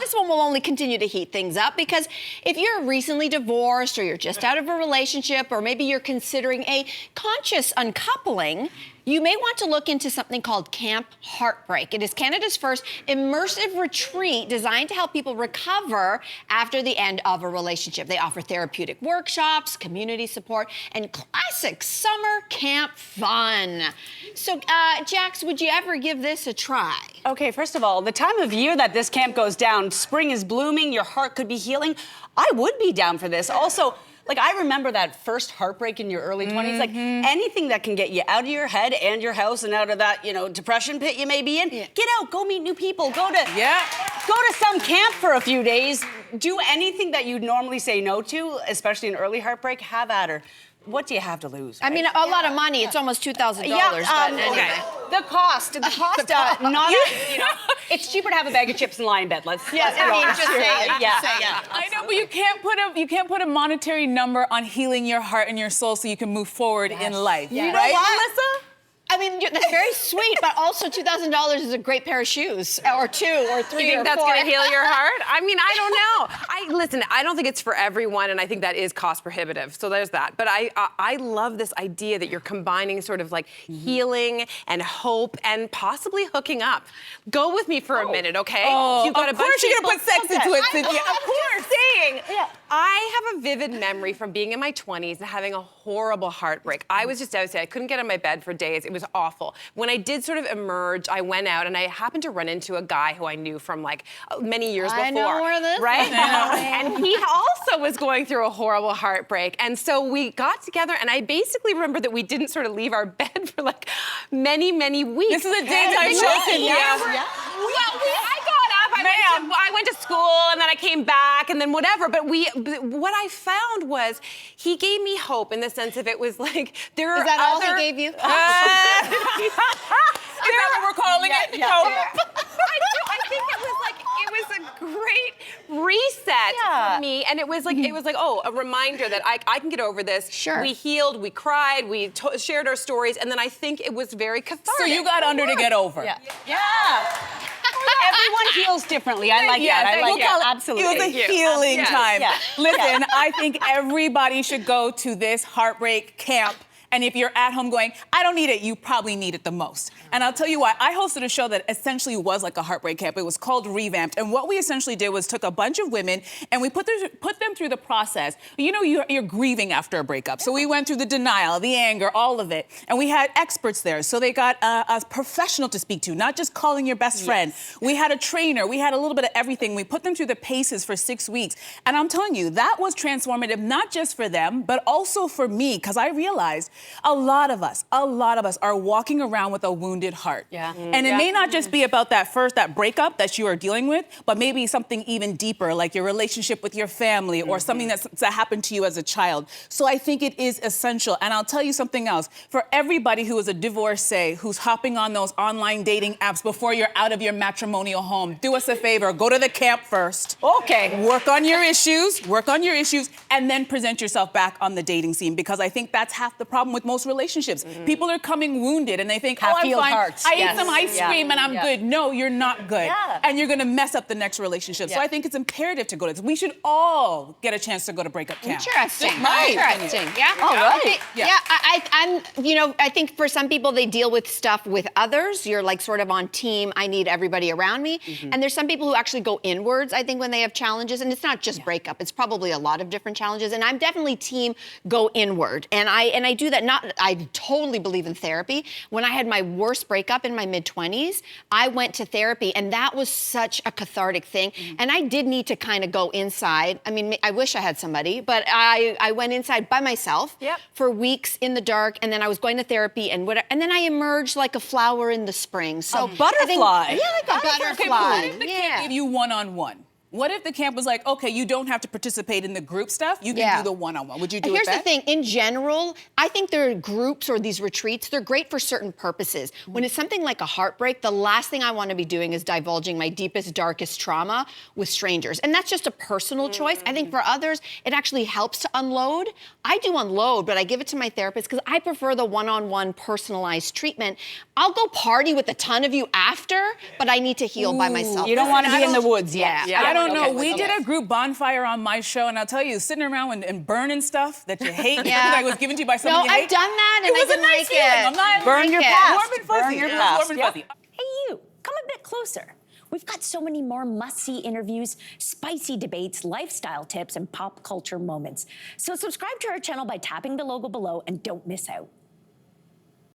this one will only continue to heat things up, because if you're recently divorced or you're just out of a relationship, or maybe you're considering a conscious uncoupling, you may want to look into something called Camp Heartbreak. It is Canada's first immersive retreat designed to help people recover after the end of a relationship. They offer therapeutic workshops, community support, and classic summer camp fun. So, Jax, would you ever give this a try? Okay, first of all, the time of year that this camp goes down, spring is blooming, your heart could be healing. I would be down for this. Also, like, I remember that first heartbreak in your early 20s. Like, anything that can get you out of your head and your house and out of that, you know, depression pit you may be in, get out, go meet new people, go to some camp for a few days, do anything that you'd normally say no to, especially an early heartbreak, have at her. What do you have to lose? Right? I mean, a lot of money. It's almost $2,000. Okay. The cost, not, you know, it's cheaper to have a bag of chips and lie in bed. Let's be honest. Just say it. Yeah. I know, but you can't put a monetary number on healing your heart and your soul so you can move forward in life. You know right, what? Melissa? I mean, that's very sweet, but also $2,000 is a great pair of shoes, or 2 or 3 You think or that's 4. going to heal your heart? I mean, I don't know. Listen, I don't think it's for everyone, and I think that is cost prohibitive. So there's that. But I love this idea that you're combining sort of like healing and hope and possibly hooking up. Go with me for a minute, okay? Oh, You've got of course you're gonna put sex into it, Cynthia. Of course. Saying, I have a vivid memory from being in my 20s and having a horrible heartbreak. I was just devastated. I couldn't get out of my bed for days. It was awful. When I did sort of emerge, I went out and I happened to run into a guy who I knew from like many years before. I know where this right? is going. And he also was going through a horrible heartbreak. And so we got together, and I basically remember that we didn't sort of leave our bed for like many, many weeks. This is a daytime show, Cynthia. Well, I got up, I went to school, and then I came back, and then whatever. But what I found was he gave me hope in the sense of it was like, there are Is that all other... he gave you? Is that what we're calling it? Hope? I think it was a great reset for me, and it was like oh, a reminder that I can get over this. Sure. We healed, we cried, we shared our stories, and then I think it was very cathartic. So you got under to get over. Yeah. Everyone heals differently. I like that. I like that. Absolutely. It was a healing time. Yeah. Listen, I think everybody should go to this heartbreak camp. And if you're at home going, I don't need it, you probably need it the most. And I'll tell you why. I hosted a show that essentially was like a heartbreak camp. It was called Revamped. And what we essentially did was took a bunch of women and we put them through the process. You know, you're grieving after a breakup. So we went through the denial, the anger, all of it. And we had experts there. So they got a professional to speak to, not just calling your best friend. We had a trainer. We had a little bit of everything. We put them through the paces for 6 weeks. And I'm telling you, that was transformative, not just for them, but also for me, because I realized a lot of us are walking around with a wounded heart. Yeah. And it may not just be about that breakup that you are dealing with, but maybe something even deeper, like your relationship with your family or something that happened to you as a child. So I think it is essential. And I'll tell you something else. For everybody who is a divorcee, who's hopping on those online dating apps before you're out of your matrimonial home, do us a favor, go to the camp first. Okay. Work on your issues, and then present yourself back on the dating scene, because I think that's half the problem with most relationships. People are coming wounded and they think, oh, I'm fine. Hearts. I ate some ice cream and I'm good. No, you're not good. And you're gonna mess up the next relationship. So I think it's imperative to go to this. We should all get a chance to go to breakup camp. Interesting. Interesting. Yeah. All right. I think for some people they deal with stuff with others. You're like sort of on team, I need everybody around me. And there's some people who actually go inwards, I think, when they have challenges. And it's not just breakup. It's probably a lot of different challenges. And I'm definitely team go inward. And I do that I totally believe in therapy. When I had my worst breakup in my mid-20s, I went to therapy, and that was such a cathartic thing. And I did need to kind of go inside. I mean, I wish I had somebody, but I went inside by myself for weeks in the dark, and then I was going to therapy, and then I emerged like a flower in the spring. So a butterfly. Like a butterfly. What if the camp gave you one-on-one? What if the camp was like, okay, you don't have to participate in the group stuff, you can do the one-on-one. Would you do it? Here's the thing, in general, I think there are groups or these retreats, they're great for certain purposes. When it's something like a heartbreak, the last thing I want to be doing is divulging my deepest, darkest trauma with strangers. And that's just a personal choice. I think for others, it actually helps to unload. I do unload, but I give it to my therapist because I prefer the one-on-one personalized treatment. I'll go party with a ton of you after, but I need to heal by myself. You don't want to be in the woods yet. I don't know. Okay, We okay. did a group bonfire on my show, and I'll tell you, sitting around and burning stuff that you hate, Yeah. like was given to you by No, someone you hate. I've done that and It I was a didn't nice like feeling. it. I'm not Burn your Like it. past. warm and fuzzy. Burn your It was past. warm and Yep. fuzzy. Hey, you, come a bit closer. We've got so many more must-see interviews, spicy debates, lifestyle tips, and pop culture moments. So subscribe to our channel by tapping the logo below and don't miss out.